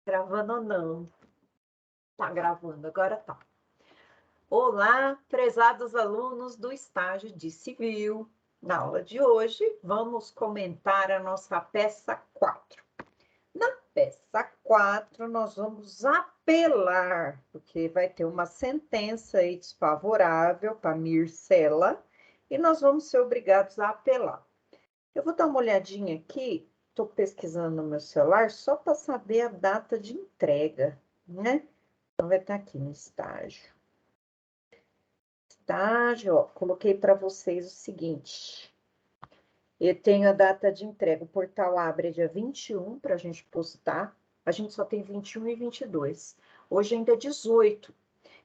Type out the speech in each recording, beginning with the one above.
Gravando ou não? Tá gravando, agora tá. Olá, prezados alunos do estágio de civil. Na aula de hoje, vamos comentar a nossa peça 4. Na peça 4, nós vamos apelar, porque vai ter uma sentença aí desfavorável para Mircela, e nós vamos ser obrigados a apelar. Eu vou dar uma olhadinha aqui, estou pesquisando no meu celular só para saber a data de entrega, né? Então, vai estar aqui no estágio. Estágio, ó, coloquei para vocês o seguinte. Eu tenho a data de entrega, o portal abre dia 21 para a gente postar. A gente só tem 21 e 22. Hoje ainda é 18.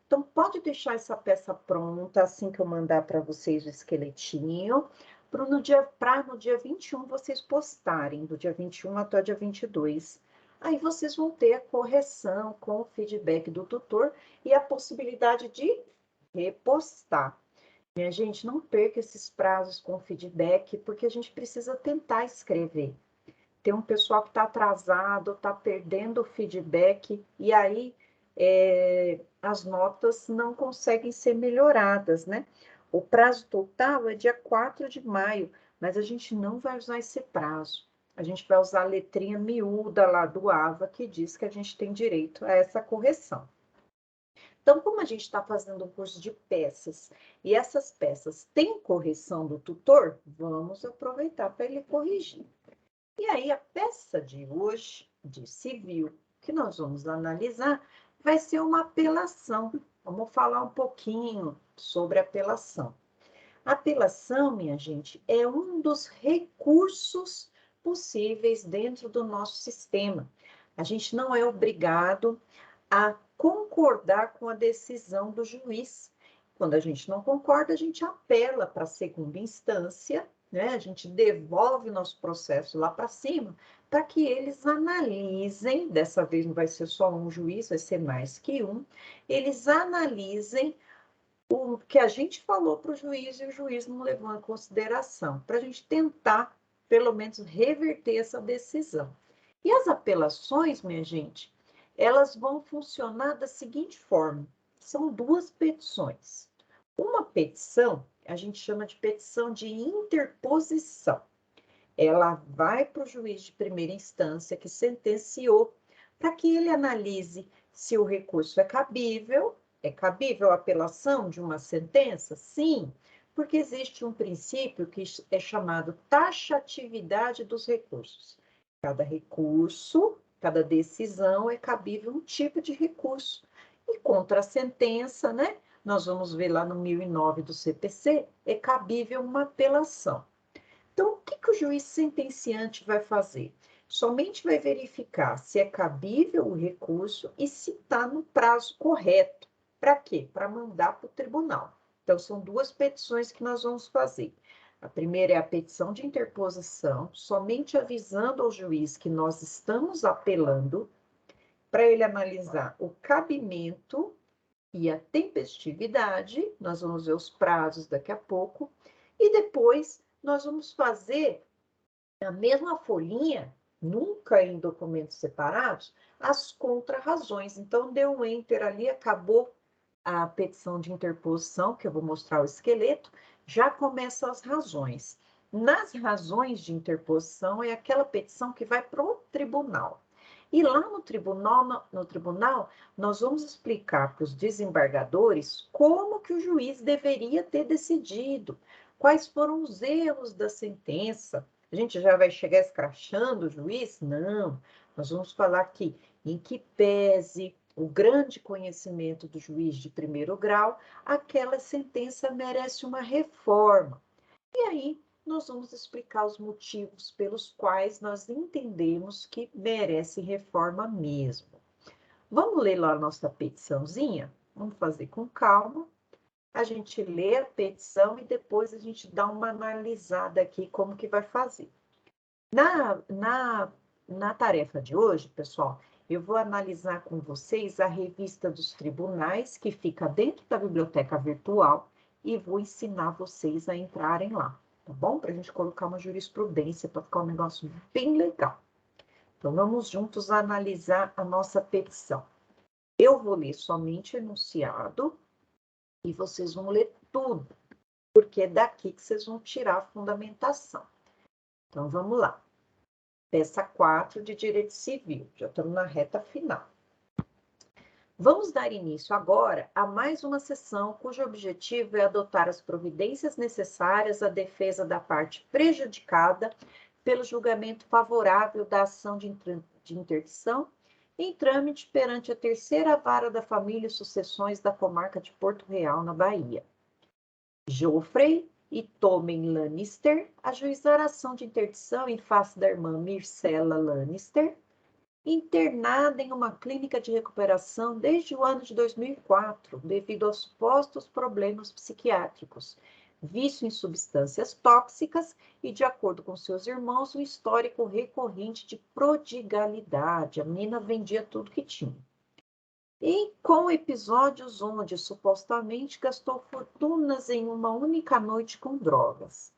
Então, pode deixar essa peça pronta assim que eu mandar para vocês o esqueletinho, para no dia 21 vocês postarem, do dia 21 até o dia 22. Aí vocês vão ter a correção com o feedback do tutor e a possibilidade de repostar. Minha gente, não perca esses prazos com feedback, porque a gente precisa tentar escrever. Tem um pessoal que está atrasado, está perdendo o feedback, e aí as notas não conseguem ser melhoradas, né? O prazo total é dia 4 de maio, mas a gente não vai usar esse prazo. A gente vai usar a letrinha miúda lá do AVA, que diz que a gente tem direito a essa correção. Então, como a gente está fazendo um curso de peças e essas peças têm correção do tutor, vamos aproveitar para ele corrigir. E aí, a peça de hoje, de civil, que nós vamos analisar, vai ser uma apelação. Vamos falar um pouquinho sobre apelação. A apelação, minha gente, é um dos recursos possíveis dentro do nosso sistema. A gente não é obrigado a concordar com a decisão do juiz. Quando a gente não concorda, a gente apela para a segunda instância, né? A gente devolve nosso processo lá para cima, para que eles analisem, dessa vez não vai ser só um juiz, vai ser mais que um, eles analisem o que a gente falou para o juiz e o juiz não levou em consideração, para a gente tentar, pelo menos, reverter essa decisão. E as apelações, minha gente, elas vão funcionar da seguinte forma: são duas petições. Uma petição, a gente chama de petição de interposição. Ela vai para o juiz de primeira instância que sentenciou, para que ele analise se o recurso é cabível. É cabível a apelação de uma sentença? Sim, porque existe um princípio que é chamado taxatividade dos recursos. Cada recurso, cada decisão é cabível um tipo de recurso. E contra a sentença, né? Nós vamos ver lá no 1009 do CPC, é cabível uma apelação. Então, o que o juiz sentenciante vai fazer? Somente vai verificar se é cabível o recurso e se está no prazo correto. Para quê? Para mandar para o tribunal. Então, são duas petições que nós vamos fazer. A primeira é a petição de interposição, somente avisando ao juiz que nós estamos apelando, para ele analisar o cabimento e a tempestividade. Nós vamos ver os prazos daqui a pouco. E depois nós vamos fazer na mesma folhinha, nunca em documentos separados, as contrarrazões. Então, deu um enter ali, acabou a petição de interposição, que eu vou mostrar o esqueleto, já começam as razões. Nas razões de interposição, é aquela petição que vai para o tribunal. E lá no tribunal, nós vamos explicar para os desembargadores como que o juiz deveria ter decidido, quais foram os erros da sentença. A gente já vai chegar escrachando o juiz? Não, nós vamos falar aqui em que pese o grande conhecimento do juiz de primeiro grau, aquela sentença merece uma reforma. E aí, nós vamos explicar os motivos pelos quais nós entendemos que merece reforma mesmo. Vamos ler lá a nossa petiçãozinha? Vamos fazer com calma. A gente lê a petição e depois a gente dá uma analisada aqui como que vai fazer. Na tarefa de hoje, pessoal, eu vou analisar com vocês a revista dos tribunais, que fica dentro da biblioteca virtual, e vou ensinar vocês a entrarem lá, tá bom? Para a gente colocar uma jurisprudência, para ficar um negócio bem legal. Então, vamos juntos analisar a nossa petição. Eu vou ler somente o enunciado e vocês vão ler tudo, porque é daqui que vocês vão tirar a fundamentação. Então, vamos lá. Peça 4 de Direito Civil, já estamos na reta final. Vamos dar início agora a mais uma sessão cujo objetivo é adotar as providências necessárias à defesa da parte prejudicada pelo julgamento favorável da ação de interdição em trâmite perante a Terceira Vara da Família e Sucessões da Comarca de Porto Real, na Bahia. Geoffrey e Tommen Lannister ajuizaram a ação de interdição em face da irmã Myrcella Lannister, internada em uma clínica de recuperação desde o ano de 2004, devido aos supostos problemas psiquiátricos, vício em substâncias tóxicas e, de acordo com seus irmãos, um histórico recorrente de prodigalidade. A menina vendia tudo que tinha. E com episódios onde supostamente gastou fortunas em uma única noite com drogas.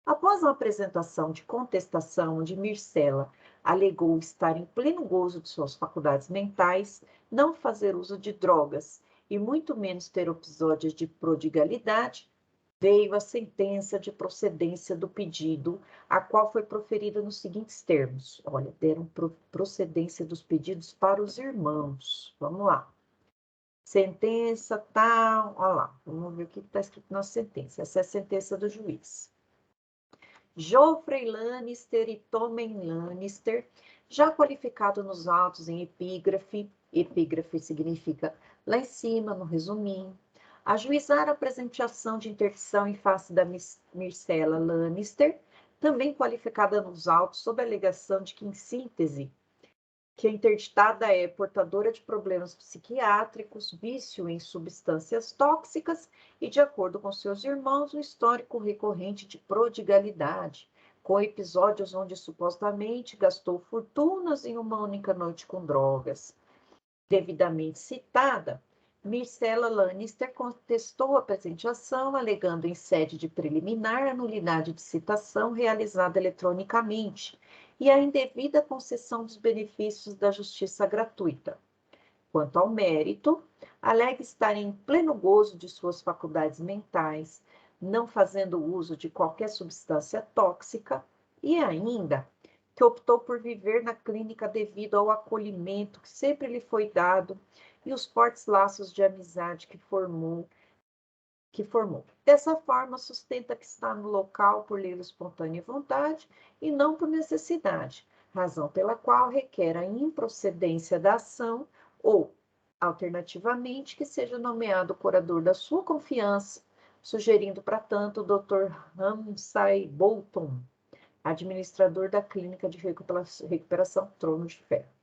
Após uma apresentação de contestação onde Myrcella alegou estar em pleno gozo de suas faculdades mentais, não fazer uso de drogas e muito menos ter episódios de prodigalidade, veio a sentença de procedência do pedido, a qual foi proferida nos seguintes termos. Olha, deram procedência dos pedidos para os irmãos. Vamos lá. Sentença tal, olha lá, vamos ver o que está escrito na sentença. Essa é a sentença do juiz. Geoffrey Lannister e Tommen Lannister, já qualificado nos autos em epígrafe significa lá em cima, no resuminho, ajuizaram a presenteação de interdição em face da Myrcella Lannister, também qualificada nos autos sob a alegação de que, em síntese, que a interditada é portadora de problemas psiquiátricos, vício em substâncias tóxicas e, de acordo com seus irmãos, um histórico recorrente de prodigalidade, com episódios onde supostamente gastou fortunas em uma única noite com drogas. Devidamente citada, Myrcella Lannister contestou a presenteação, alegando em sede de preliminar a nulidade de citação realizada eletronicamente e a indevida concessão dos benefícios da justiça gratuita. Quanto ao mérito, alega estar em pleno gozo de suas faculdades mentais, não fazendo uso de qualquer substância tóxica e ainda que optou por viver na clínica devido ao acolhimento que sempre lhe foi dado e os fortes laços de amizade que formou. Dessa forma, sustenta que está no local por livre espontânea vontade e não por necessidade, razão pela qual requer a improcedência da ação ou, alternativamente, que seja nomeado curador da sua confiança, sugerindo, para tanto, o Dr. Ramsay Bolton, administrador da Clínica de Recuperação Trono de Ferro.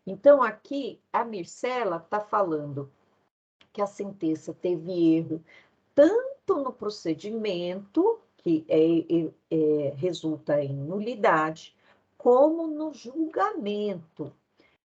Então, aqui, a Myrcella está falando que a sentença teve erro tanto no procedimento, que resulta em nulidade, como no julgamento.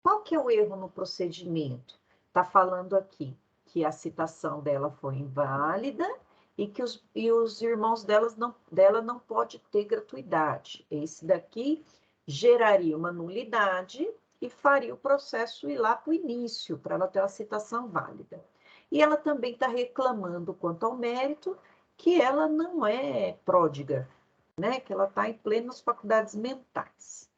Qual que é o erro no procedimento? Está falando aqui que a citação dela foi inválida e que os irmãos dela não pode ter gratuidade. Esse daqui geraria uma nulidade e faria o processo ir lá para o início, para ela ter uma citação válida. E ela também está reclamando quanto ao mérito, que ela não é pródiga, né? Que ela está em plenas faculdades mentais.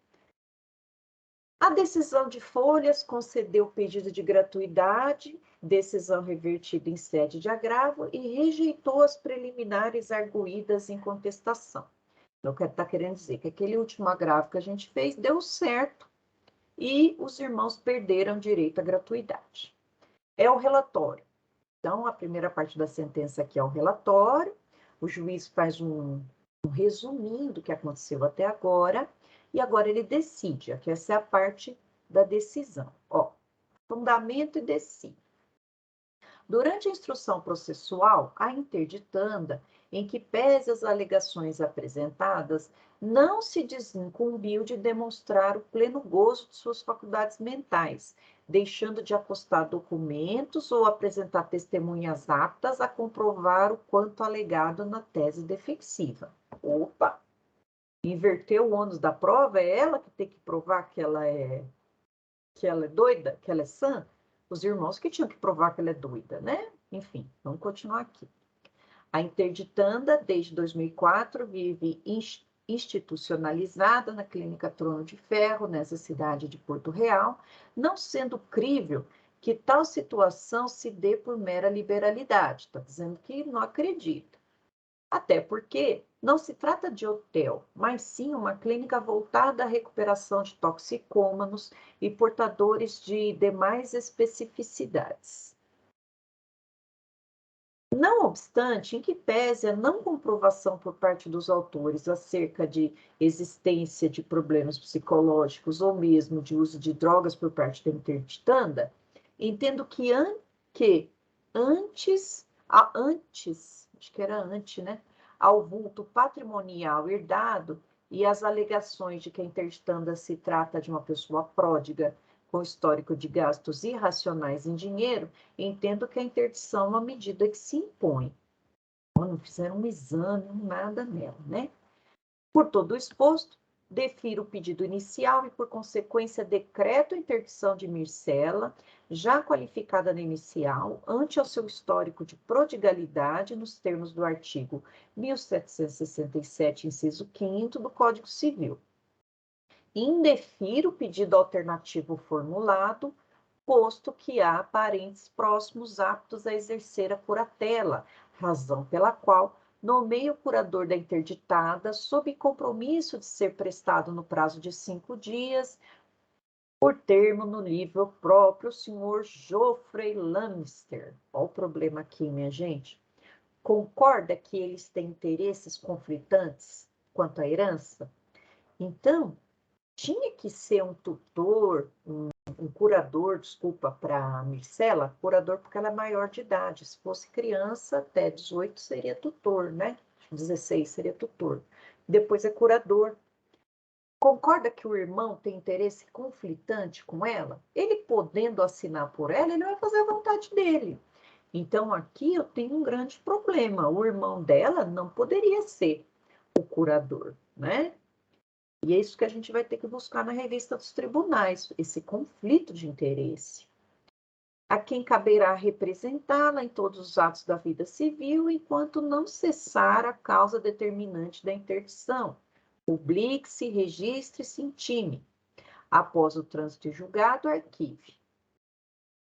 A decisão de Folhas concedeu o pedido de gratuidade, decisão revertida em sede de agravo, e rejeitou as preliminares arguídas em contestação. Então, está querendo dizer que aquele último agravo que a gente fez deu certo e os irmãos perderam direito à gratuidade. É o relatório. Então, a primeira parte da sentença aqui é o relatório, o juiz faz um resuminho do que aconteceu até agora, e agora ele decide, aqui essa é a parte da decisão. Ó, fundamento e decide. Durante a instrução processual, a interditanda, em que pese as alegações apresentadas, não se desincumbiu de demonstrar o pleno gozo de suas faculdades mentais, deixando de acostar documentos ou apresentar testemunhas aptas a comprovar o quanto alegado na tese defensiva. Opa! inverter o ônus da prova, é ela que tem que provar que ela é doida, que ela é sã, os irmãos que tinham que provar que ela é doida, né? Enfim, vamos continuar aqui. A interditanda, desde 2004, vive institucionalizada na Clínica Trono de Ferro, nessa cidade de Porto Real, não sendo crível que tal situação se dê por mera liberalidade. Está dizendo que não acredita. Até porque não se trata de hotel, mas sim uma clínica voltada à recuperação de toxicômanos e portadores de demais especificidades. Não obstante, em que pese a não comprovação por parte dos autores acerca de existência de problemas psicológicos ou mesmo de uso de drogas por parte da interditanda, entendo que, antes, acho que era antes, né, ao vulto patrimonial herdado e as alegações de que a interditanda se trata de uma pessoa pródiga, com histórico de gastos irracionais em dinheiro, entendo que a interdição é uma medida que se impõe. Não fizeram um exame, nada nela, né? Por todo o exposto, defiro o pedido inicial e, por consequência, decreto a interdição de Mircela, já qualificada na inicial, ante ao seu histórico de prodigalidade nos termos do artigo 1767, inciso 5º do Código Civil. Indefiro o pedido alternativo formulado, posto que há parentes próximos aptos a exercer a curatela, razão pela qual nomeio o curador da interditada sob compromisso de ser prestado no prazo de 5 dias, por termo no livro próprio, o senhor Geoffrey Lamster. Olha o problema aqui, minha gente. Concorda que eles têm interesses conflitantes quanto à herança? Então, tinha que ser um tutor, um curador, desculpa, para Mircela, curador porque ela é maior de idade. Se fosse criança, até 18 seria tutor, né? 16 seria tutor. Depois é curador. Concorda que o irmão tem interesse conflitante com ela? Ele podendo assinar por ela, ele vai fazer a vontade dele. Então, aqui eu tenho um grande problema. O irmão dela não poderia ser o curador, né? E é isso que a gente vai ter que buscar na revista dos tribunais, esse conflito de interesse. A quem caberá representá-la em todos os atos da vida civil, enquanto não cessar a causa determinante da interdição. Publique-se, registre-se, intime. Após o trânsito em julgado, arquive.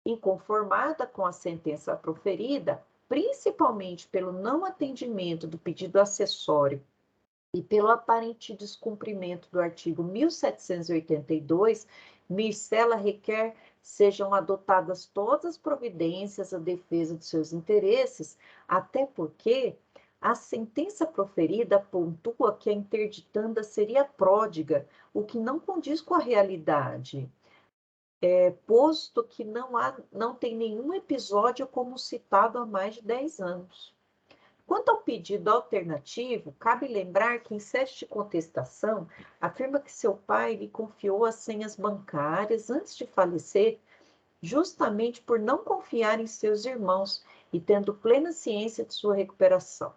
Inconformada com a sentença proferida, principalmente pelo não atendimento do pedido acessório e pelo aparente descumprimento do artigo 1782, Mircela requer sejam adotadas todas as providências à defesa de seus interesses, até porque a sentença proferida pontua que a interditanda seria pródiga, o que não condiz com a realidade, posto que não tem nenhum episódio como citado há mais de 10 anos. Quanto ao pedido alternativo, cabe lembrar que, em sede de contestação, afirma que seu pai lhe confiou as senhas bancárias antes de falecer, justamente por não confiar em seus irmãos e tendo plena ciência de sua recuperação,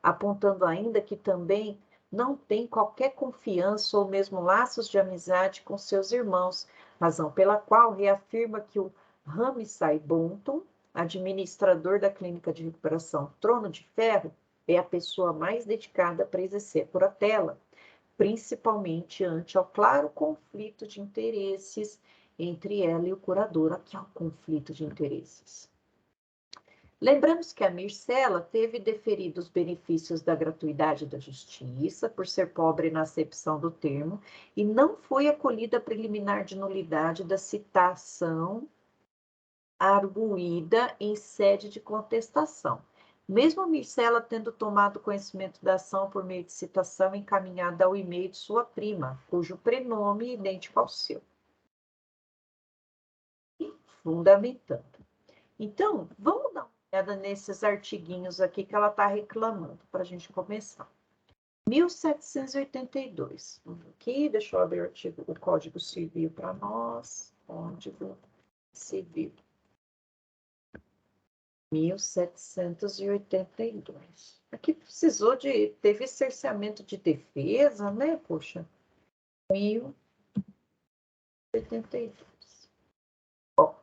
apontando ainda que também não tem qualquer confiança ou mesmo laços de amizade com seus irmãos, razão pela qual reafirma que o Ramsay Bonton, administrador da Clínica de Recuperação Trono de Ferro, é a pessoa mais dedicada para exercer a curatela, principalmente ante ao claro conflito de interesses entre ela e o curador. Aqui é o conflito de interesses. Lembramos que a Mircela teve deferido os benefícios da gratuidade da justiça, por ser pobre na acepção do termo, e não foi acolhida a preliminar de nulidade da citação arguída em sede de contestação. Mesmo a Mircela tendo tomado conhecimento da ação por meio de citação encaminhada ao e-mail de sua prima, cujo prenome é idêntico ao seu. E fundamentando. Então, vamos dar uma olhada nesses artiguinhos aqui que ela está reclamando, para a gente começar. 1782. Aqui, deixa eu abrir o Código Civil para nós. Código Civil. 1782. Aqui teve cerceamento de defesa, né? Poxa, 1082. Bom,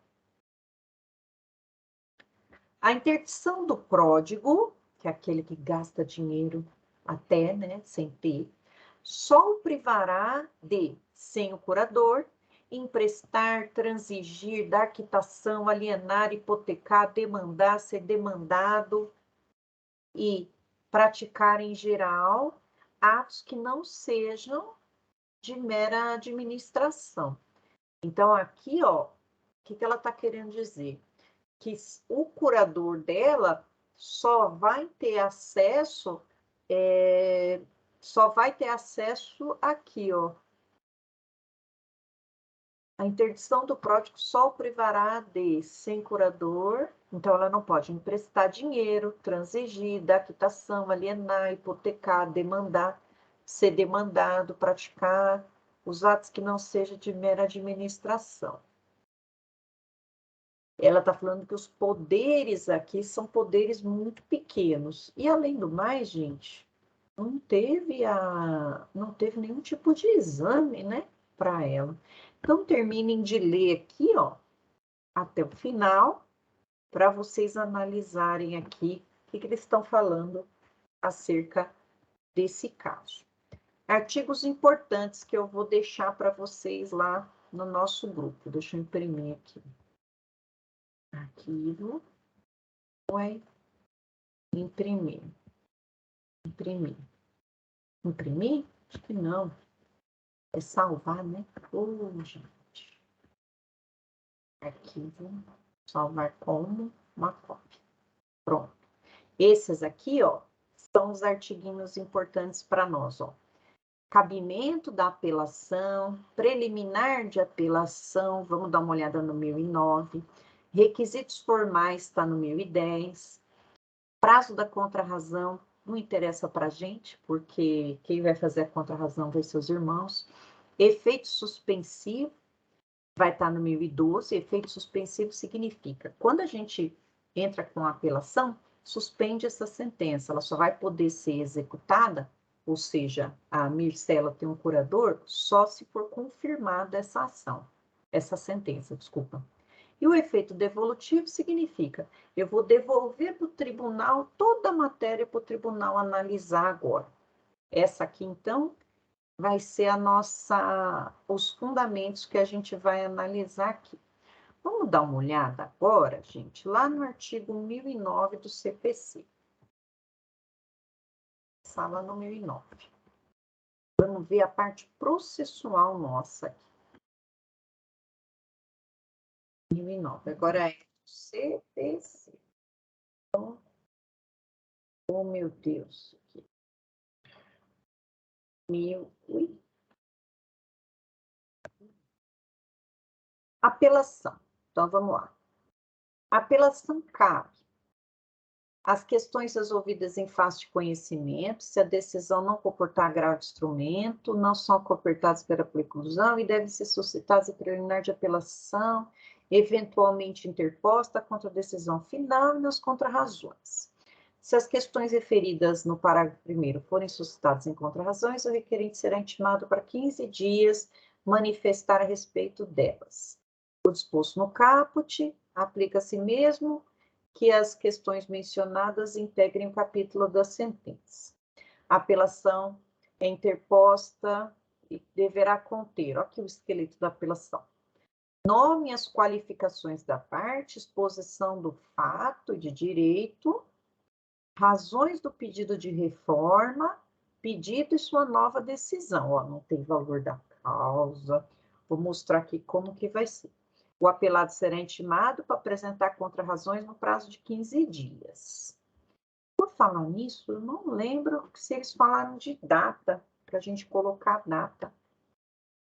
a interdição do pródigo, que é aquele que gasta dinheiro até, né, sem ter, só o privará de, sem o curador, emprestar, transigir, dar quitação, alienar, hipotecar, demandar, ser demandado e praticar em geral atos que não sejam de mera administração. Então, aqui, ó, o que ela está querendo dizer? Que o curador dela só vai ter acesso, aqui, ó. A interdição do pródigo só o privará de, sem curador, então ela não pode emprestar dinheiro, transigir, dar quitação, alienar, hipotecar, demandar, ser demandado, praticar os atos que não sejam de mera administração. Ela está falando que os poderes aqui são poderes muito pequenos. E, além do mais, gente, não teve nenhum tipo de exame, né, para ela. Então, terminem de ler aqui, ó, até o final, para vocês analisarem aqui o que eles estão falando acerca desse caso. Artigos importantes que eu vou deixar para vocês lá no nosso grupo. Deixa eu imprimir aqui. Arquivo. Vai imprimir. Imprimir. Imprimir? Acho que não. É salvar, né? Gente. Arquivo. Salvar como uma cópia. Pronto. Esses aqui, ó, são os artiguinhos importantes para nós, ó. Cabimento da apelação, preliminar de apelação, vamos dar uma olhada no 1009. Requisitos formais está no 1010. Prazo da contrarrazão não interessa para a gente, porque quem vai fazer a contrarrazão vai ser os irmãos. Efeito suspensivo vai estar no 1012. Efeito suspensivo significa, quando a gente entra com a apelação, suspende essa sentença, ela só vai poder ser executada, ou seja, a Mircela tem um curador, só se for confirmada essa ação, essa sentença, desculpa. E o efeito devolutivo significa, eu vou devolver para o tribunal toda a matéria para o tribunal analisar agora. Essa aqui, então, vai ser os fundamentos que a gente vai analisar aqui. Vamos dar uma olhada agora, gente, lá no artigo 1009 do CPC. Sala no 1009. Vamos ver a parte processual nossa aqui. 1009. Agora é o CPC. Então, oh, meu Deus. Apelação. Então, vamos lá. Apelação cabe as questões resolvidas em face de conhecimento, se a decisão não comportar grave instrumento, não são cobertadas pela preclusão e devem ser suscitadas a preliminar de apelação, eventualmente interposta contra a decisão final e nas contrarrazões. Se as questões referidas no parágrafo 1º forem suscitadas em contrarrazões, o requerente será intimado para 15 dias manifestar a respeito delas. O disposto no caput aplica-se mesmo que as questões mencionadas integrem o capítulo da sentença. A apelação é interposta e deverá conter, aqui o esqueleto da apelação. Nome e as qualificações da parte, exposição do fato de direito, razões do pedido de reforma, pedido e sua nova decisão. Ó, não tem valor da causa. Vou mostrar aqui como que vai ser. O apelado será intimado para apresentar contrarrazões no prazo de 15 dias. Por falar nisso, eu não lembro se eles falaram de data, para a gente colocar data.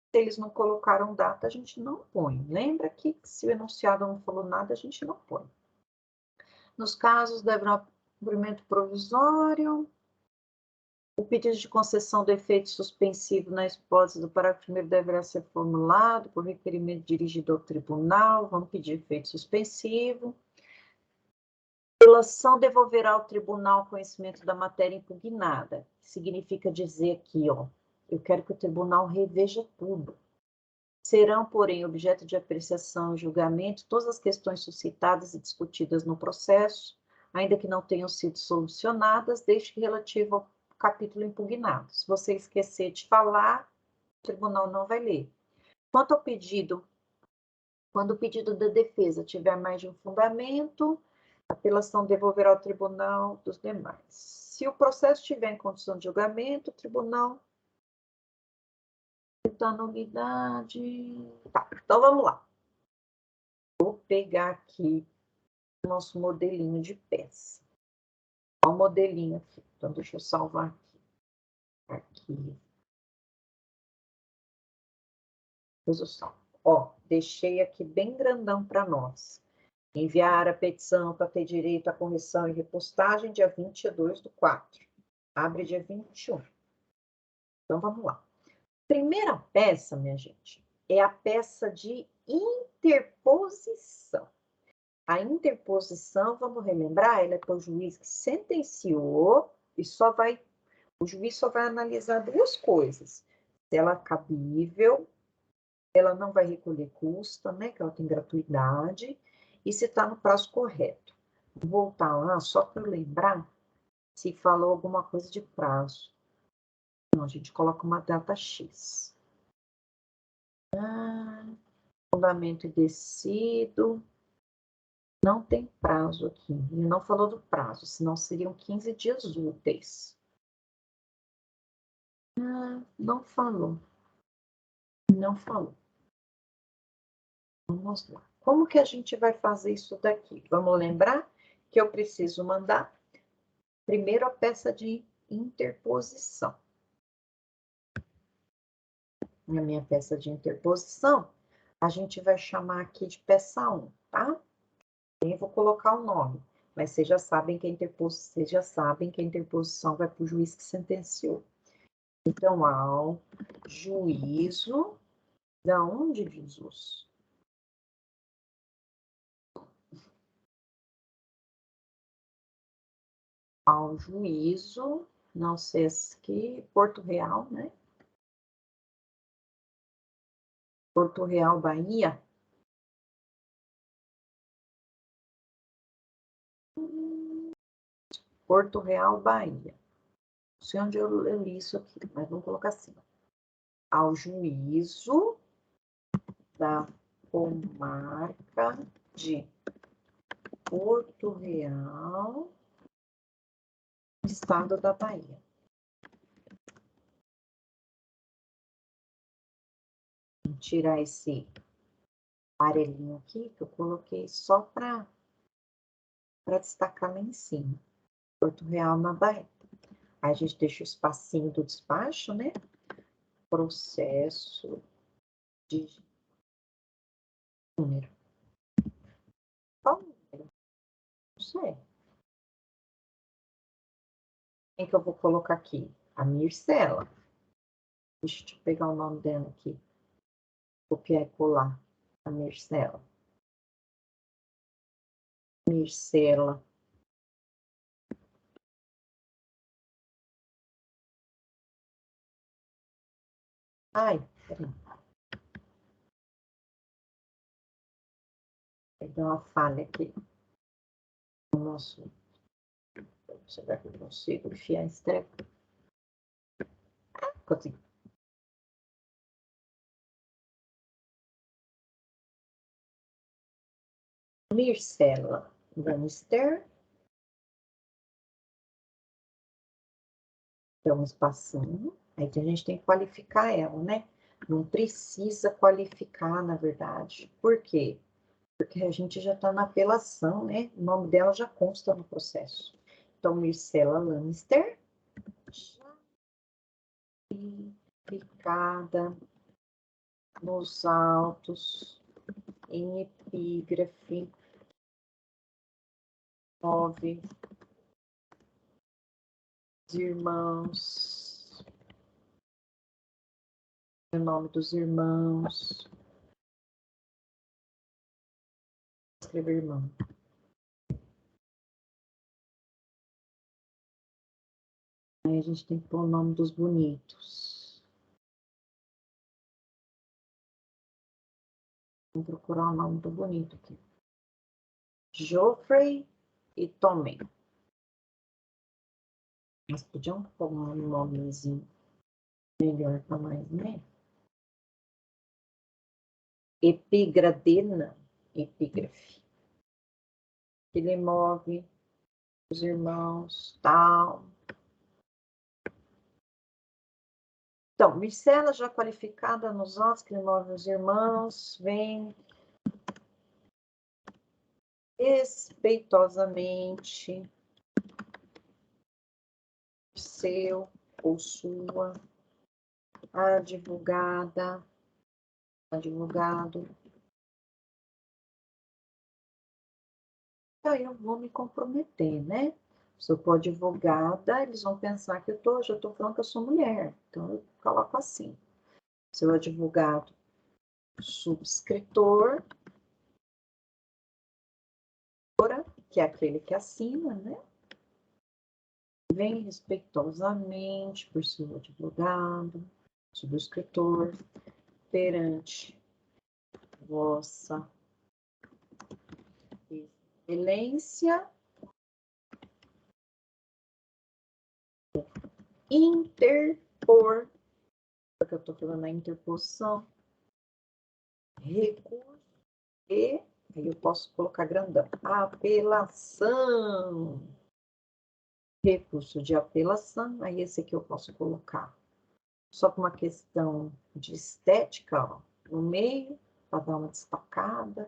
Se eles não colocaram data, a gente não põe. Lembra que se o enunciado não falou nada, a gente não põe. Nos casos, deve haver cumprimento provisório. O pedido de concessão do efeito suspensivo na hipótese do parágrafo 1º deverá ser formulado por requerimento dirigido ao tribunal. Vamos pedir efeito suspensivo. apelação devolverá ao tribunal conhecimento da matéria impugnada. Significa dizer aqui, ó, eu quero que o tribunal reveja tudo. Serão, porém, objeto de apreciação e julgamento todas as questões suscitadas e discutidas no processo, ainda que não tenham sido solucionadas, desde que relativo ao capítulo impugnado. Se você esquecer de falar, o tribunal não vai ler. Quanto ao pedido, quando o pedido da defesa tiver mais de um fundamento, a apelação devolverá ao tribunal dos demais. Se o processo estiver em condição de julgamento, o tribunal está nulidade. Tá, então vamos lá. Vou pegar aqui o nosso modelinho de peça. Olha o modelinho aqui. Então, deixa eu salvar aqui. Aqui. Depois eu salvo. Ó, deixei aqui bem grandão para nós. Enviar a petição para ter direito à correção e repostagem dia 22/4. Abre dia 21. Então, vamos lá. Primeira peça, minha gente, é a peça de interposição. A interposição, vamos relembrar, ela é para o juiz que sentenciou e o juiz só vai analisar duas coisas. Se ela é cabível, ela não vai recolher custo, né, que ela tem gratuidade, e se está no prazo correto. Vou voltar lá só para lembrar se falou alguma coisa de prazo. Então, a gente coloca uma data X. Fundamento e descido. Não tem prazo aqui. Ele não falou do prazo, senão seriam 15 dias úteis. Não falou. Não falou. Vamos lá. Como que a gente vai fazer isso daqui? Vamos lembrar que eu preciso mandar primeiro a peça de interposição. Na minha peça de interposição, a gente vai chamar aqui de peça 1, tá? Eu vou colocar o nome, mas vocês já sabem que a interposição vai para o juiz que sentenciou. Então, ao juízo, da onde diz os? Ao juízo, não sei se que Porto Real, né? Porto Real, Bahia. Porto Real, Bahia. Não sei onde eu li isso aqui, mas vamos colocar assim. Ao juízo da comarca de Porto Real, estado da Bahia. Vou tirar esse amarelinho aqui, que eu coloquei só para destacar lá em cima. Porto Real, na Bahia. Aí a gente deixa o espacinho do despacho, né? Processo de número. Qual número? Não sei. Quem que eu vou colocar aqui? A Mircela. Deixa eu pegar o nome dela aqui. Copiar e colar. A Mircela. Mircela. Ai, peraí. Deu uma falha aqui. No nosso. Será que eu consigo enfiar esse treco? Consegui. Mircela Lannister. Então, um espacinho. Aí a gente tem que qualificar ela, né? Não precisa qualificar, na verdade. Por quê? Porque a gente já está na apelação, né? O nome dela já consta no processo. Então, Mircela Lannister, qualificada nos autos, em epígrafe 9, irmãos, o nome dos irmãos, escrever irmão. Aí a gente tem que pôr o nome dos bonitos. Vamos procurar o nome do bonito aqui. Geoffrey e Tommy. Nós podíamos pôr um nomezinho melhor para mais, né? Epigradena, epígrafe. Ele move os irmãos, tal. Então, Micela já qualificada nos atos que move os irmãos, vem respeitosamente seu ou sua advogada, advogado. Aí eu vou me comprometer, né? Se eu for advogada, eles vão pensar que já estou falando que eu sou mulher. Então, eu coloco assim. Seu advogado subscritor, que é aquele que assina, né? Vem respeitosamente por seu advogado, subscritor, perante vossa excelência, interpor, porque eu estou falando a interposição, recurso e, aí eu posso colocar grandão, apelação. Recurso de apelação, aí esse aqui eu posso colocar só por uma questão de estética, ó, no meio, para dar uma destacada.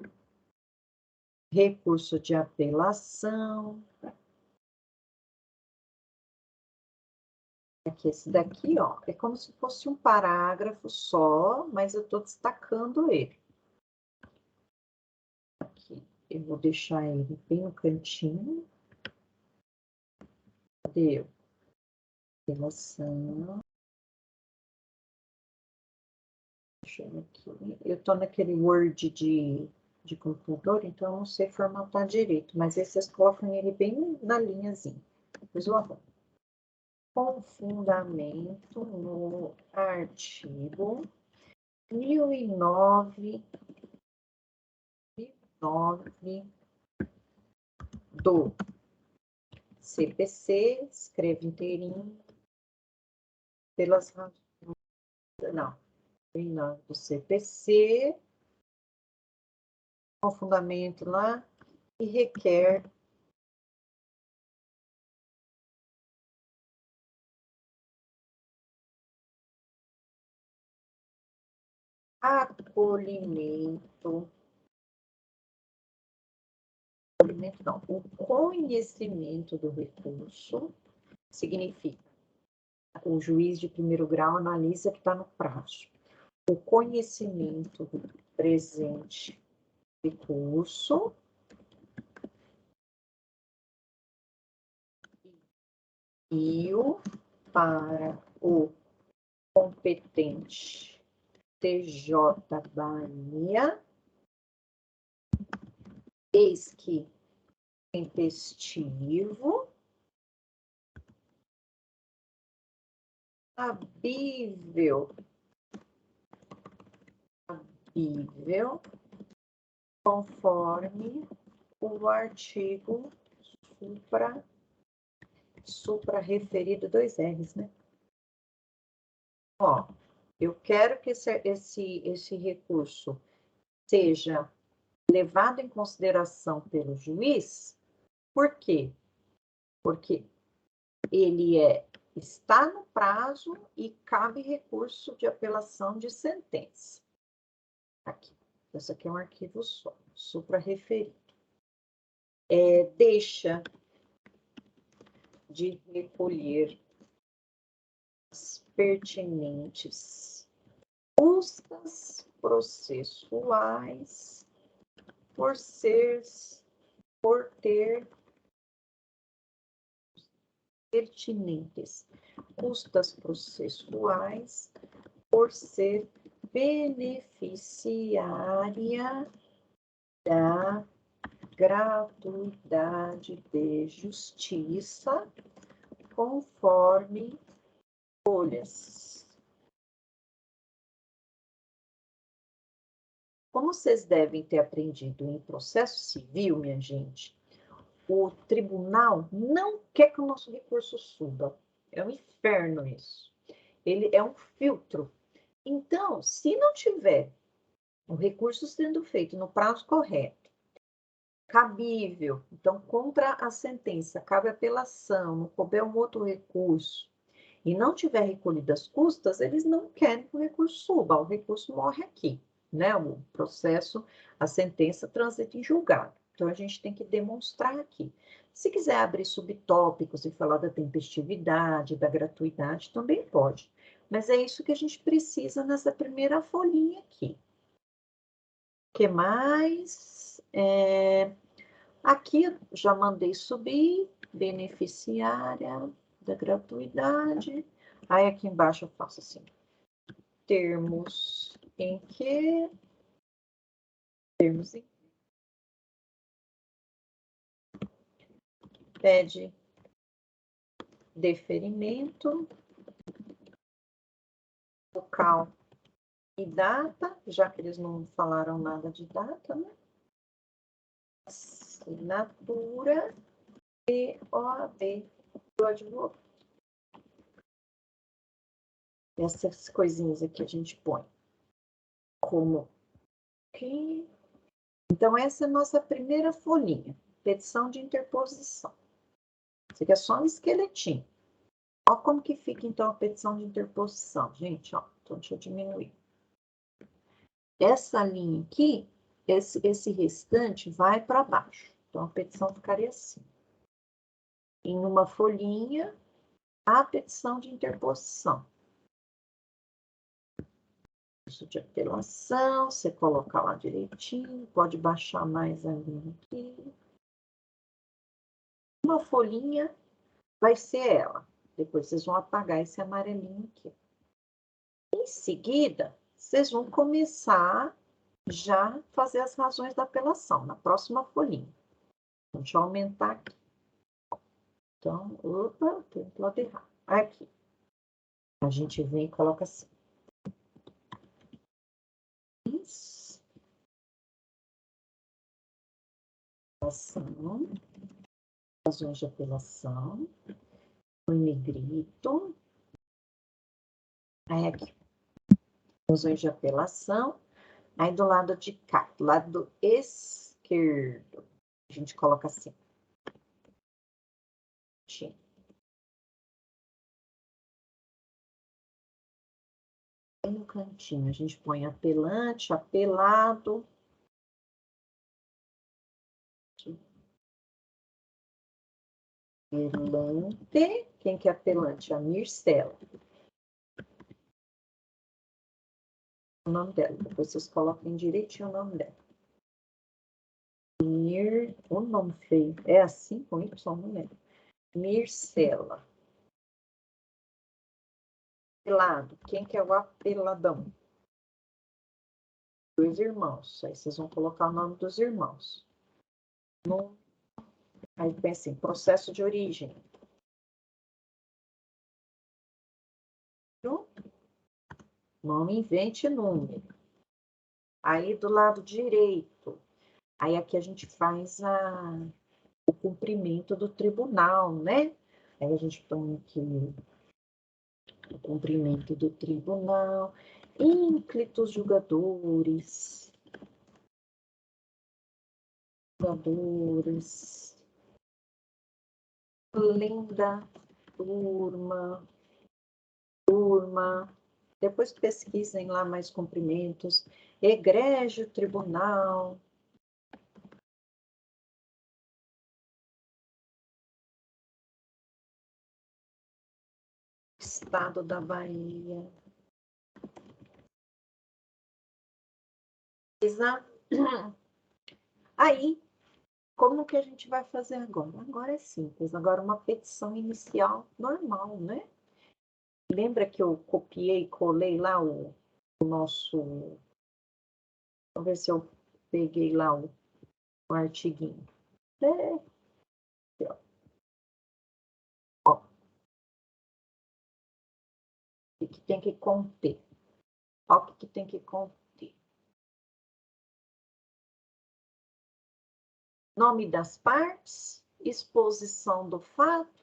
Recurso de apelação. Aqui, esse daqui, ó, é como se fosse um parágrafo só, mas eu estou destacando ele. Aqui, eu vou deixar ele bem no cantinho. Cadê eu? Apelação. Deixa eu ver aqui. Eu estou naquele Word de computador, então eu não sei formatar direito, mas esses colocam ele bem na linhazinha. Depois eu arrumo. Com fundamento no artigo 1009 do CPC, escrevo inteirinho, pelas razões, não, do CPC, com fundamento lá, e requer acolhimento, não, o conhecimento do recurso significa o juiz de primeiro grau analisa que está no prazo. O conhecimento do presente recurso e o para o competente TJ Bahia, eis que intestivo, habível, conforme o artigo supra referido, 2 R's, né? Ó, eu quero que esse recurso seja levado em consideração pelo juiz. Por quê? Porque ele está no prazo e cabe recurso de apelação de sentença. Aqui. Esse aqui é um arquivo só, suprarreferido. Deixa de recolher as pertinentes custas processuais por ter pertinentes custas processuais por ser beneficiária da gratuidade de justiça conforme folhas. Como vocês devem ter aprendido em processo civil, minha gente, o tribunal não quer que o nosso recurso suba. É um inferno isso. Ele é um filtro. Então, se não tiver o recurso sendo feito no prazo correto, cabível, então contra a sentença, cabe apelação, não couber um outro recurso, e não tiver recolhido as custas, eles não querem que o recurso suba, o recurso morre aqui, né? O processo, a sentença transita em julgado. Então, a gente tem que demonstrar aqui. Se quiser abrir subtópicos e falar da tempestividade, da gratuidade, também pode. Mas é isso que a gente precisa nessa primeira folhinha aqui. O que mais? Aqui eu já mandei subir, beneficiária da gratuidade. Aí aqui embaixo eu faço assim, termos em que pede deferimento, local e data, já que eles não falaram nada de data, né? Assinatura e OAB do advogado. Essas coisinhas aqui a gente põe como que... Então, essa é a nossa primeira folhinha, petição de interposição. Isso aqui é só um esqueletinho. Olha como que fica, então, a petição de interposição. Gente, ó, então deixa eu diminuir. Essa linha aqui, esse restante vai para baixo. Então, a petição ficaria assim. Em uma folhinha, a petição de interposição. Isso de apelação, você colocar lá direitinho, pode baixar mais a linha aqui. Uma folhinha vai ser ela. Depois vocês vão apagar esse amarelinho aqui. Em seguida, vocês vão começar já a fazer as razões da apelação, na próxima folhinha. Então, deixa eu aumentar aqui. Então, opa, tem do lado errado. Aqui. A gente vem e coloca assim. Isso. Razões de apelação. O negrito. Aí aqui. Razões de apelação. Aí do lado de cá, do lado esquerdo, a gente coloca assim. Bem no cantinho, a gente põe apelante, apelado. Apelante. Quem que é apelante? A Mircela. O nome dela. Depois vocês coloquem direitinho o nome dela. O nome feio. É assim com Y, não é? Mircela. Apelado. Quem que é o apeladão? Dois irmãos. Aí vocês vão colocar o nome dos irmãos. Aí tem assim, processo de origem. Não invente número. Aí do lado direito. Aí aqui a gente faz o cumprimento do tribunal, né? Aí a gente põe aqui o cumprimento do tribunal. Ínclitos julgadores. Lenda, turma. Depois pesquisem lá mais cumprimentos. Egrégio tribunal. Estado da Bahia. Aí, como que a gente vai fazer agora? Agora é simples. Agora uma petição inicial normal, né? Lembra que eu copiei e colei lá o nosso... Vamos ver se eu peguei lá o artiguinho. Ó, que tem que conter? Olha o que tem que conter. Nome das partes, exposição do fato.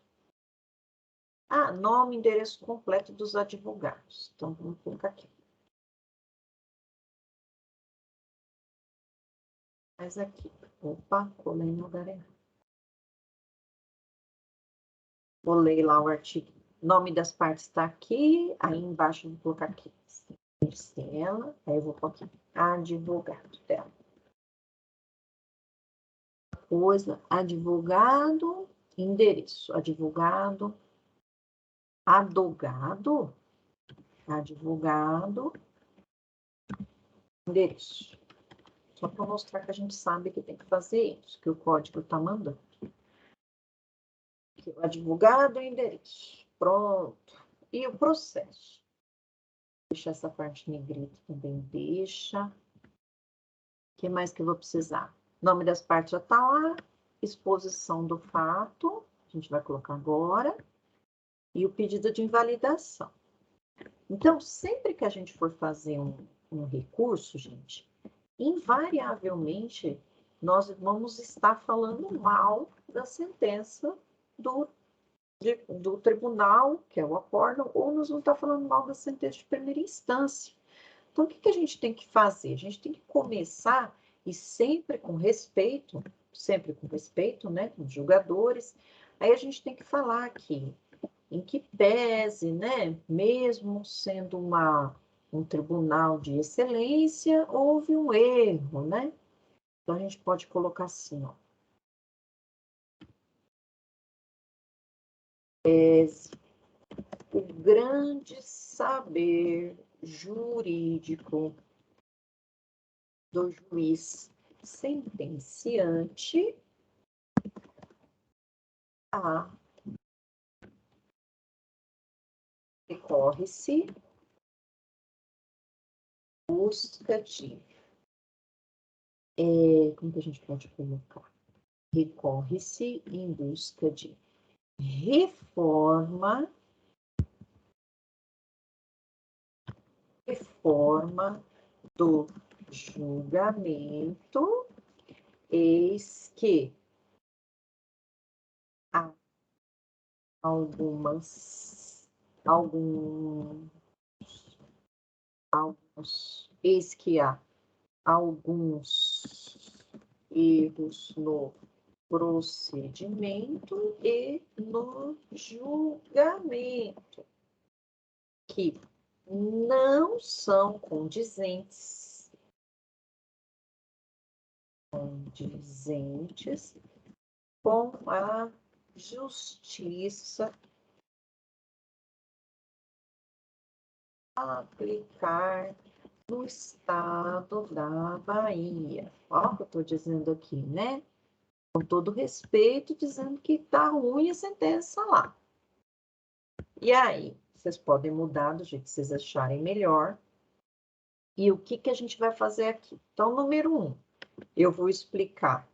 Ah, nome e endereço completo dos advogados. Então, vamos colocar aqui. Mas aqui, opa, colei no lugar errado. Vou ler lá o artigo. Nome das partes está aqui, aí embaixo eu vou colocar aqui. Marcela, aí eu vou colocar aqui, advogado dela. Coisa, advogado, endereço, advogado, advogado, endereço. Só para mostrar que a gente sabe que tem que fazer isso, que o código está mandando. Aqui, o advogado e endereço. Pronto. E o processo. Deixa essa parte negrita também, deixa. O que mais que eu vou precisar? Nome das partes já está lá. Exposição do fato. A gente vai colocar agora. E o pedido de invalidação. Então, sempre que a gente for fazer um recurso, gente, invariavelmente, nós vamos estar falando mal da sentença do tribunal, que é o acórdão, ou nós vamos estar falando mal da sentença de primeira instância. Então, o que a gente tem que fazer? A gente tem que começar, e sempre com respeito, né, com os julgadores, aí a gente tem que falar aqui, em que pese, né, mesmo sendo um tribunal de excelência, houve um erro, né? Então, a gente pode colocar assim, ó. O grande saber jurídico do juiz sentenciante a recorre-se busca de como que a gente pode colocar? Recorre-se em busca de reforma do julgamento, eis que há eis que há alguns erros no procedimento e no julgamento que não são condizentes com a justiça a aplicar no estado da Bahia. Olha o que eu estou dizendo aqui, né? Com todo respeito, dizendo que está ruim a sentença lá. E aí, vocês podem mudar do jeito que vocês acharem melhor. E o que a gente vai fazer aqui? Então, número 1, eu vou explicar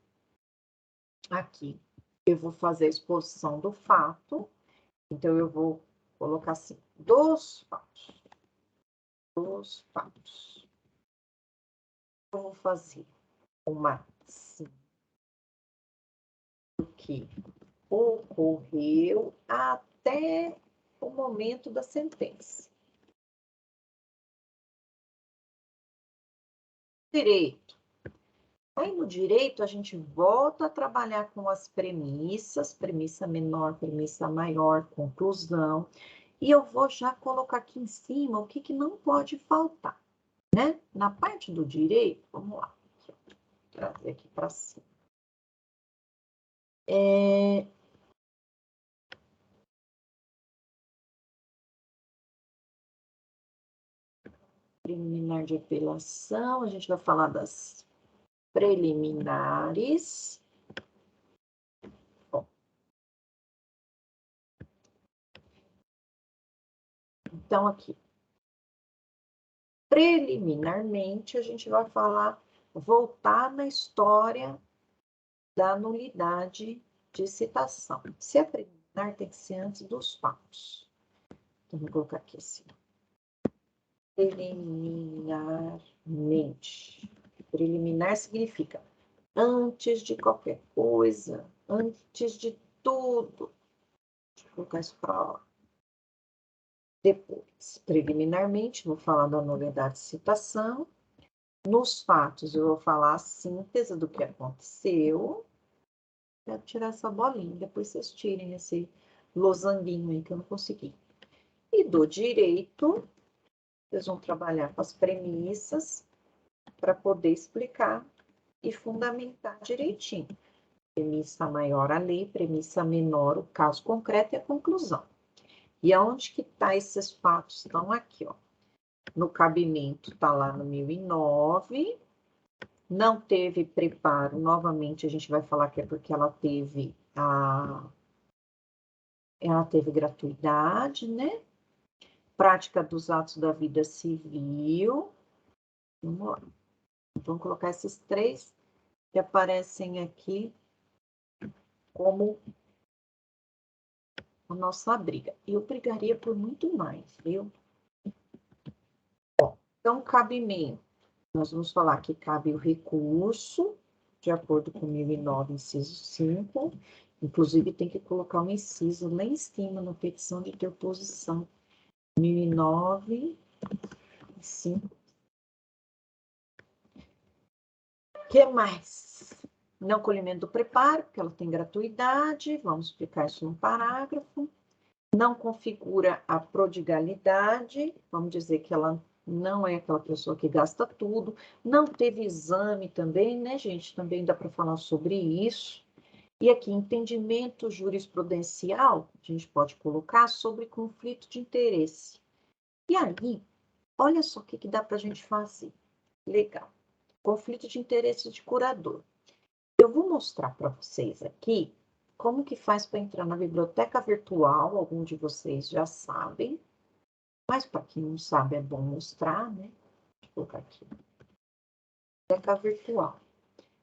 aqui. Eu vou fazer a exposição do fato. Então, eu vou colocar assim, dos fatos. Eu vou fazer uma sim, que ocorreu até o momento da sentença. Direito. Aí no direito a gente volta a trabalhar com as premissas, premissa menor, premissa maior, conclusão. E eu vou já colocar aqui em cima o que não pode faltar, né? Na parte do direito, vamos lá, vou trazer aqui para cima. Preliminar de apelação, a gente vai falar das preliminares. Bom. Então, aqui. Preliminarmente, a gente vai falar, voltar na história da nulidade de citação. Se é preliminar, tem que ser antes dos fatos. Então, vou colocar aqui assim. preliminarmente. Preliminar significa antes de qualquer coisa, antes de tudo. Deixa eu colocar isso para lá. Depois, preliminarmente, vou falar da novidade de citação. Nos fatos, eu vou falar a síntese do que aconteceu. Quero tirar essa bolinha, depois vocês tirem esse losanguinho aí que eu não consegui. E do direito, vocês vão trabalhar com as premissas para poder explicar e fundamentar direitinho. Premissa maior a lei, premissa menor o caso concreto e a conclusão. E aonde que tá esses fatos? Estão aqui, ó. No cabimento tá lá no 1009. Não teve preparo, novamente a gente vai falar que é porque ela teve gratuidade, né? Prática dos atos da vida civil. Vamos lá. Vamos colocar esses 3 que aparecem aqui como a nossa briga. Eu brigaria por muito mais, viu? Então, cabimento. Nós vamos falar que cabe o recurso, de acordo com 1009, inciso 5. Inclusive, tem que colocar um inciso lá em cima, na petição de interposição. 1009, 5. O que mais? Não colhimento do preparo, porque ela tem gratuidade. Vamos explicar isso no parágrafo. Não configura a prodigalidade. Vamos dizer que ela não é aquela pessoa que gasta tudo. Não teve exame também, né, gente? Também dá para falar sobre isso. E aqui, entendimento jurisprudencial, a gente pode colocar sobre conflito de interesse. E aí, olha só o que dá para a gente fazer. Legal. Conflito de interesse de curador. Eu vou mostrar para vocês aqui como que faz para entrar na biblioteca virtual. Alguns de vocês já sabem. Mas para quem não sabe, é bom mostrar, né? Deixa eu colocar aqui. Biblioteca virtual.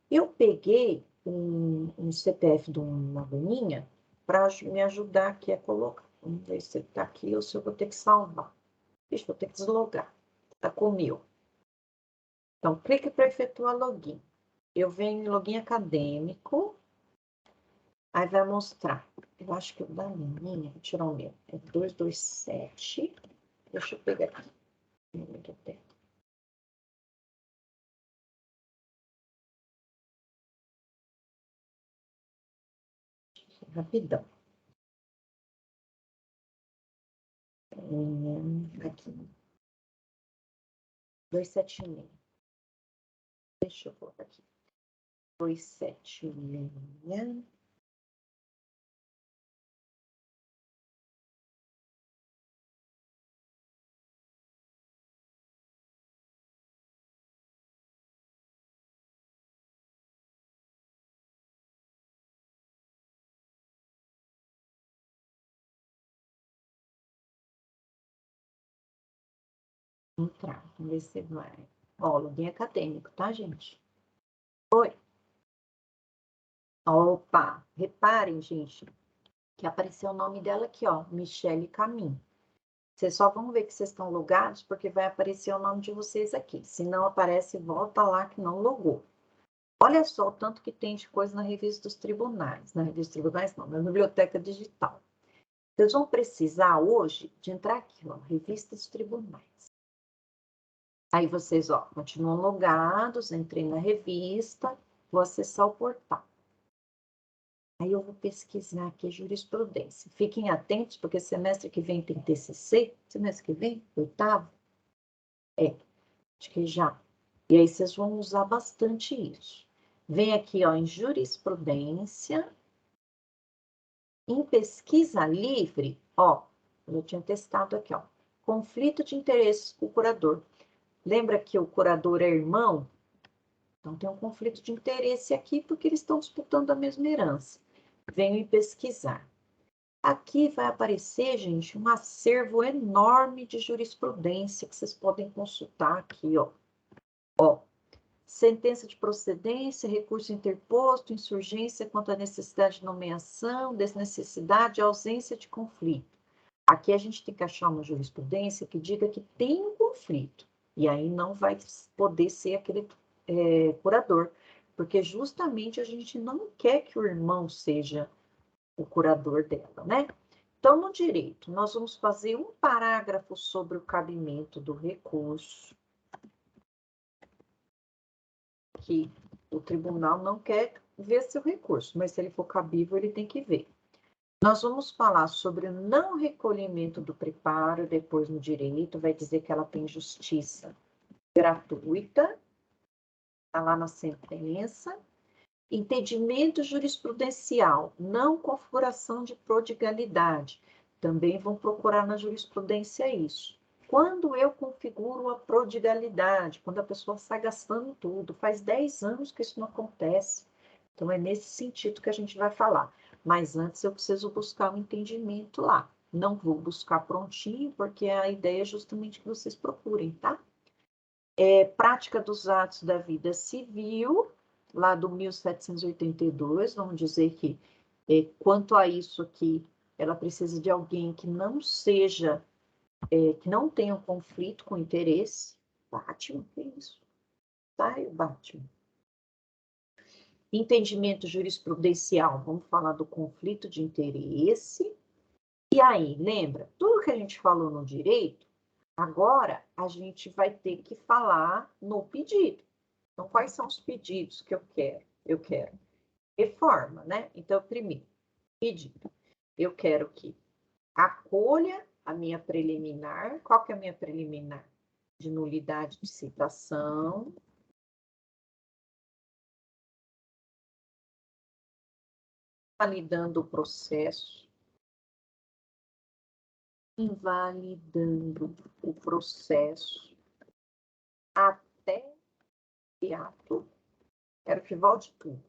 Eu peguei um CPF de uma aluninha para me ajudar aqui a colocar. Vamos ver se ele está aqui ou se eu vou ter que salvar. Deixa eu ter que deslogar. Está com o meu. Então, clique para efetuar login. Eu venho em login acadêmico. Aí vai mostrar. Eu acho que o da menina, vou tirar o meu. É 227. Deixa eu pegar aqui. Muito tempo. Rapidão. Aqui. 276. Deixa eu colocar aqui. 276. Entrar. Vamos ver se vai. Ó, login acadêmico, tá, gente? Oi. Opa, reparem, gente, que apareceu o nome dela aqui, ó, Michele Camin. Vocês só vão ver que vocês estão logados porque vai aparecer o nome de vocês aqui. Se não aparece, volta lá que não logou. Olha só o tanto que tem de coisa na revista dos tribunais. Na revista dos tribunais não, na biblioteca digital. Vocês vão precisar hoje de entrar aqui, ó, revista dos tribunais. Aí vocês, ó, continuam logados, entrei na revista, vou acessar o portal. Aí eu vou pesquisar aqui jurisprudência. Fiquem atentos, porque semestre que vem tem TCC. Semestre que vem? 8º? É, acho que já. E aí vocês vão usar bastante isso. Vem aqui, ó, em jurisprudência. Em pesquisa livre, ó, eu tinha testado aqui, ó. Conflito de interesses com o curador. Lembra que o curador é irmão? Então tem um conflito de interesse aqui, porque eles estão disputando a mesma herança. Venho pesquisar. Aqui vai aparecer, gente, um acervo enorme de jurisprudência que vocês podem consultar aqui, ó. Ó, sentença de procedência, recurso interposto, insurgência quanto à necessidade de nomeação, desnecessidade, ausência de conflito. Aqui a gente tem que achar uma jurisprudência que diga que tem um conflito. E aí não vai poder ser aquele curador, porque justamente a gente não quer que o irmão seja o curador dela, né? Então, no direito, nós vamos fazer um parágrafo sobre o cabimento do recurso, que o tribunal não quer ver seu recurso, mas se ele for cabível, ele tem que ver. Nós vamos falar sobre o não recolhimento do preparo, depois no direito, vai dizer que ela tem justiça gratuita, está lá na sentença. Entendimento jurisprudencial, não configuração de prodigalidade. Também vão procurar na jurisprudência isso. Quando eu configuro a prodigalidade, quando a pessoa sai gastando tudo, faz 10 anos que isso não acontece. Então, é nesse sentido que a gente vai falar. Mas antes eu preciso buscar um entendimento lá. Não vou buscar prontinho, porque a ideia é justamente que vocês procurem, tá? Prática dos atos da vida civil, lá do 1782, vamos dizer que, quanto a isso aqui, ela precisa de alguém que não seja, que não tenha um conflito com interesse. Batman, que isso? Sai o Batman. Entendimento jurisprudencial, vamos falar do conflito de interesse. E aí, lembra, tudo que a gente falou no direito, agora a gente vai ter que falar no pedido. Então, quais são os pedidos que eu quero? Eu quero reforma, né? Então, primeiro, pedido. Eu quero que acolha a minha preliminar. Qual que é a minha preliminar? De nulidade de citação. Invalidando o processo. Invalidando o processo até ato. Quero que volte tudo.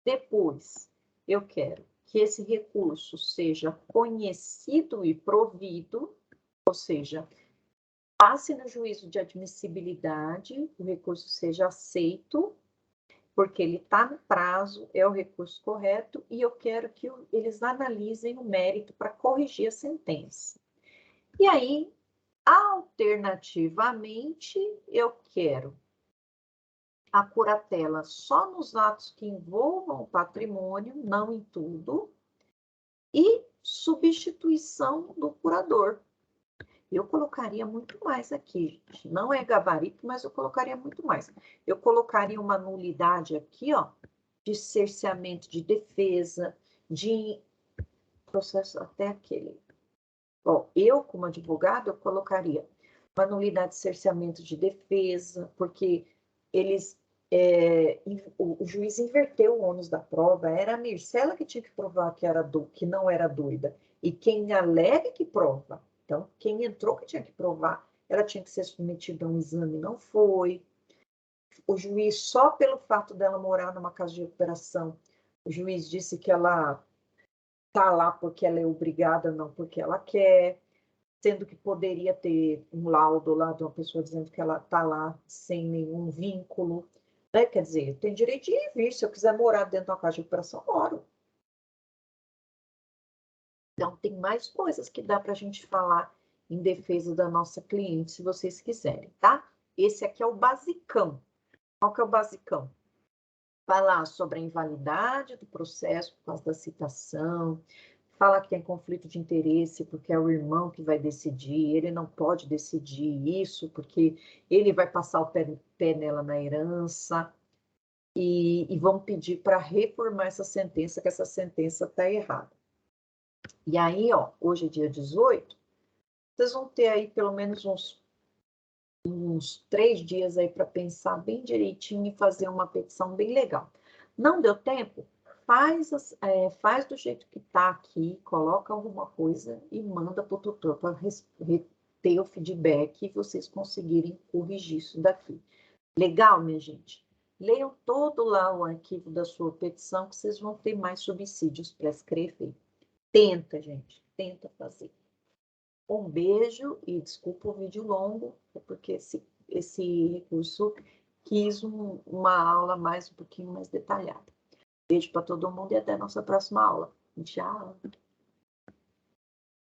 Depois, eu quero que esse recurso seja conhecido e provido, ou seja, passe no juízo de admissibilidade, o recurso seja aceito, porque ele está no prazo, é o recurso correto, e eu quero que eles analisem o mérito para corrigir a sentença. E aí, alternativamente, eu quero a curatela só nos atos que envolvam o patrimônio, não em tudo, e substituição do curador. Eu colocaria muito mais aqui, gente. Não é gabarito, mas eu colocaria muito mais. Eu colocaria uma nulidade aqui, ó, de cerceamento de defesa, de processo até aquele. Ó, eu, como advogado, eu colocaria uma nulidade de cerceamento de defesa, porque eles o juiz inverteu o ônus da prova, era a Mircela que tinha que provar que não era doida, e quem alega que prova. Então, quem entrou que tinha que provar, ela tinha que ser submetida a um exame, não foi. O juiz, só pelo fato dela morar numa casa de recuperação, o juiz disse que ela está lá porque ela é obrigada, não porque ela quer, sendo que poderia ter um laudo lá de uma pessoa dizendo que ela está lá sem nenhum vínculo. Né? Quer dizer, tem direito de ir e vir. Se eu quiser morar dentro de uma casa de recuperação, moro. Então, tem mais coisas que dá para a gente falar em defesa da nossa cliente, se vocês quiserem, tá? Esse aqui é o basicão. Qual que é o basicão? Falar sobre a invalidade do processo por causa da citação, fala que tem conflito de interesse porque é o irmão que vai decidir, ele não pode decidir isso porque ele vai passar o pé nela na herança, e vão pedir para reformar essa sentença, que essa sentença está errada. E aí, ó, hoje é dia 18, vocês vão ter aí pelo menos uns 3 dias aí para pensar bem direitinho e fazer uma petição bem legal. Não deu tempo? Faz do jeito que está aqui, coloca alguma coisa e manda para o tutor para ter o feedback e vocês conseguirem corrigir isso daqui. Legal, minha gente? Leiam todo lá o arquivo da sua petição que vocês vão ter mais subsídios para escrever. Tenta, gente, tenta fazer. Um beijo e desculpa o vídeo longo, porque esse recurso quis uma aula um pouquinho mais detalhada. Beijo para todo mundo e até a nossa próxima aula. Tchau!